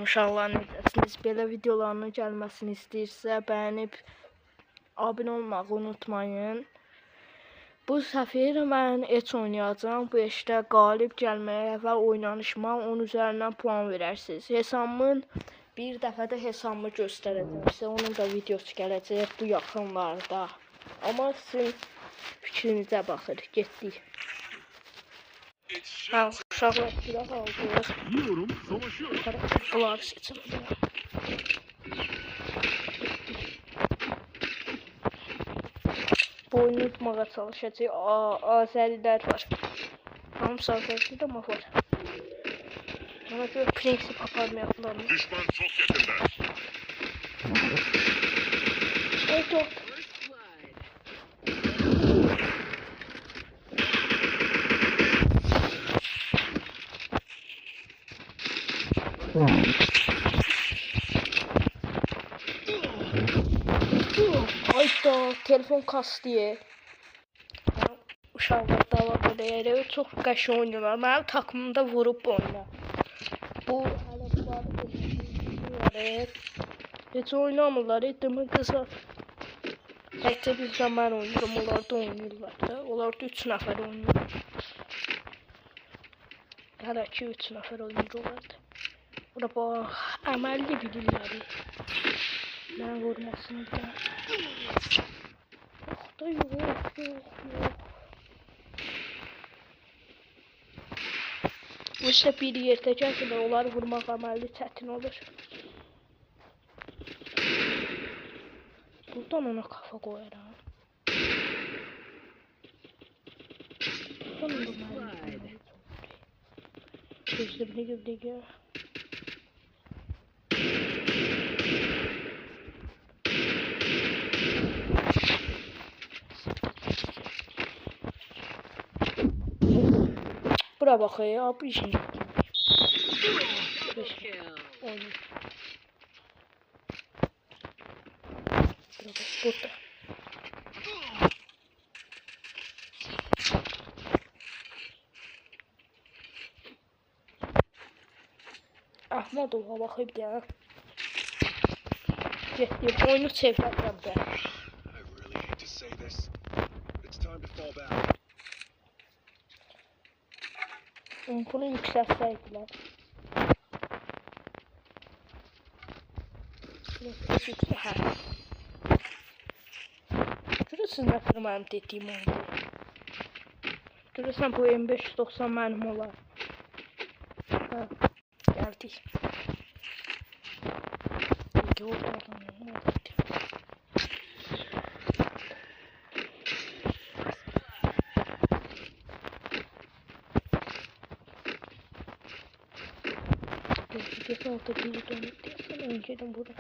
Salam uşaqlar, necəsiniz? Belə videolarının gəlməsini istəyirsə, bəyənib abunə olmağı unutmayın. Bu səfər mən et oynayacağım. Bu işdə qalib gəlməyə və oynanışıma 10 üzərindən puan verərsiniz. Hesabımın bir dəfədə hesabımı göstərəcəm sizə. Onun da videosu gələcək bu yaxınlarda. Amma sizin fikrinizə baxır. Getdik. Uşaqlar silah aldı. Yiyorum, savaşıyorum. Bunları seçelim. Bu oyunu tutmağa çalışacaq. Azərilər var. Hamısı Azərilər ama var. Ona görə prinsip aparmayaqlar. Düşman çok yakında. Evet. Hayda, telefon kastı. Uşaqlar davada deyərək çox qəşəng oynayırlar. Mənim takımımda vurub oynar. Bu hələ var. Heç oynamırlar, etdimi qısa. Təkcə bizdən mən oynayıram, onlar da oynayırlar da. Onlar da 3 nəfər oynayır. Hələ ki 3 nəfər oynayırlar da. Bura bax, əməlli bilirlər. Mən vurmasını da. Yox da yox. Bu işte bir yerdə gəlsə onları vurmaq əməlli çətin olur. Buradan ona kafa koyaram. Gözləmə. Bura bax ya, bir şey. Burada. Ahmedova bakayım ya. Getdim, oyunu çevirəcəm də. Bunu yüksəlsəydilər. Görürsün nəfər mənim dediyim oldu. Görürsən bu M590 mənim olar. Gəldik. Geçen hafta bir dönüp diyorsan önceden burada.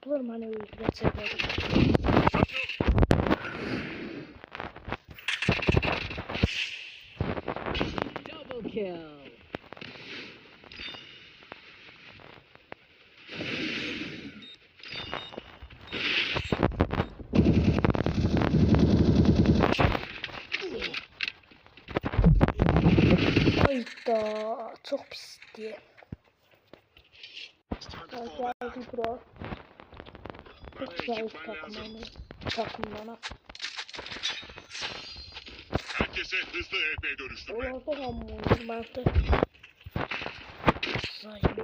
Bunlar bana öldürecekler. Double kill. Hayda, çok pisti. Geldi bura. Çok zayıf takımlarına. Herkese hızlı EP dönüştürme. Orada da mı olur bende? Zayıf.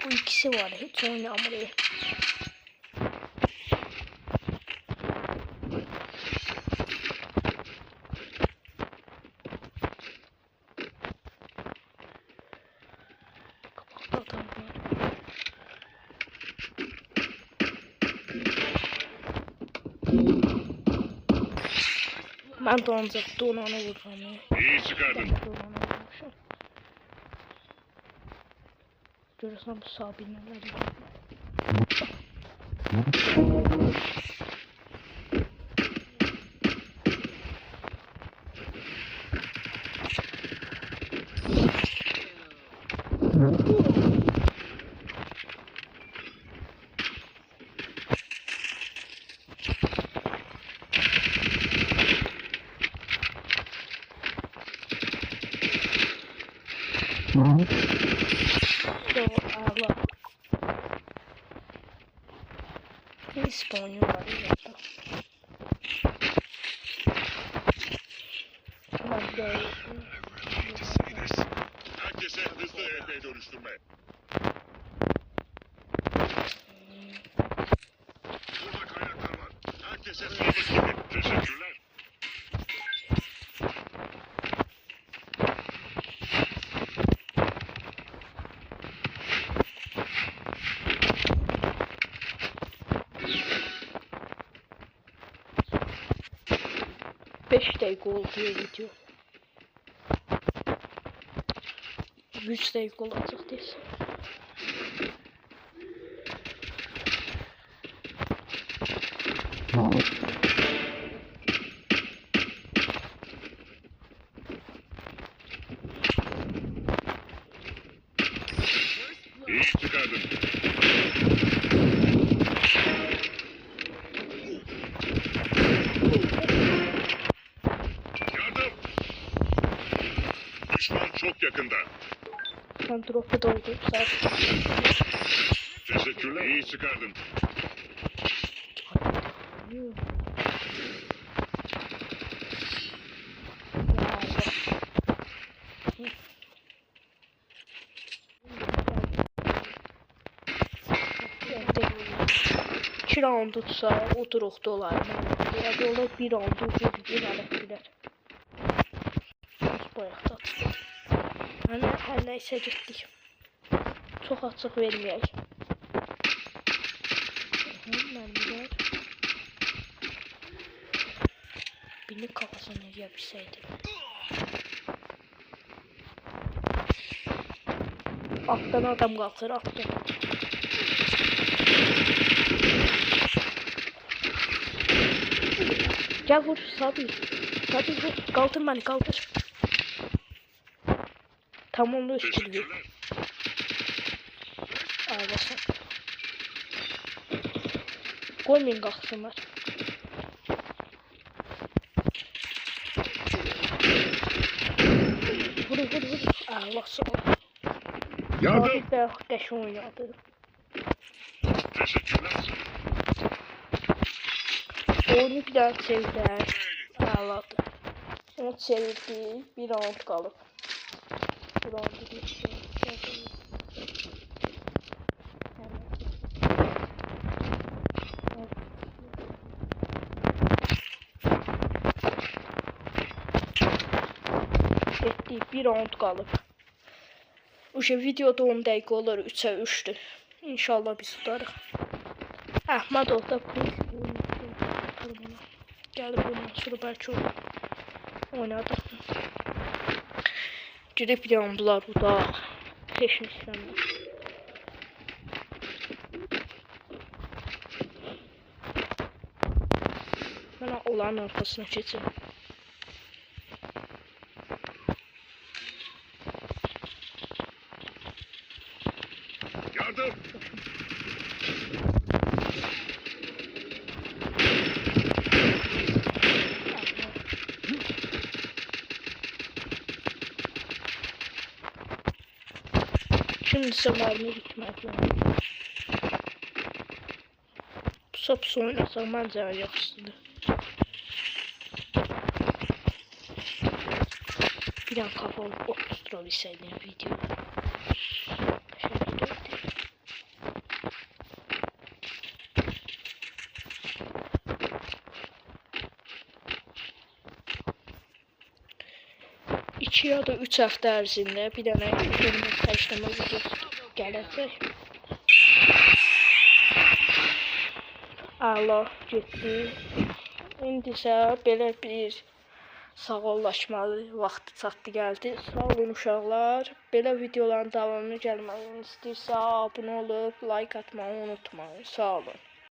Bu ikisi var, hiç oynamıyor. Ben de ancak donanı vururum. İyi çıkardın. Görürsen bu sabineler. Allah. İspanya var ya. Herkese hızlı EP dönüştürme. Burada kaynaklar var. Herkese sağlık gibi. Teşekkürler. Beş dakika oldu video. 3 dakika olacak değil. İyi çıkardın. Yardım. Düşman çok yakında. Ben trofe doldum zaten. Teşekkürler. İyi çıkardın. İki round tutsa oturuq dolar. Ya da olar bir round ucuz alətdilər. Bayaq da. Hər nəysə getdik. Çox açıq verməyək. Mənlər. Birini kafasına yeyə bilsəydim. Altdan adam qalxır, altdan. Gel vur Sabi. Sabi vur. Kaldır beni kaldır. Tamamla üstünü. Teşekkürler. Ağlasın. Koymayın kalksınlar. Vur vur vur. Ağlasın. Yardım. Abi de qəşəng oynadı. Teşekkürler. Oyunu bir daha çevirdi. Ağladı. Onu çevirdi. Bir round qalıb. Bir round geçti. Getdi. Bir round qalıb. Uşa videoda 10 dəqiqə olur. 3'ə 3'dür. İnşallah biz tutarıq. Əhmədov da gəlib bundan sonra bəlkə oynadı. Girib yandılar bu da. Heç nə istəmir. Mən onların arkasına keçim. Yardım. Şimdi zamanı gitmək lazım. Pus oynasaq məncə yaxşıdır. Bir an kafa oturttura bilsəydim video. İki ya da 3 həftə ərzində bir dənə yeni təşlama videosu gələcək. Allah getdi. İndi isə belə bir sağollaşmalı vaxtı çatdı gəldi. Sağ olun uşaqlar. Belə videoların davamını gəlməsini istəyirsə abunə olub like atmağı unutmayın. Sağ olun.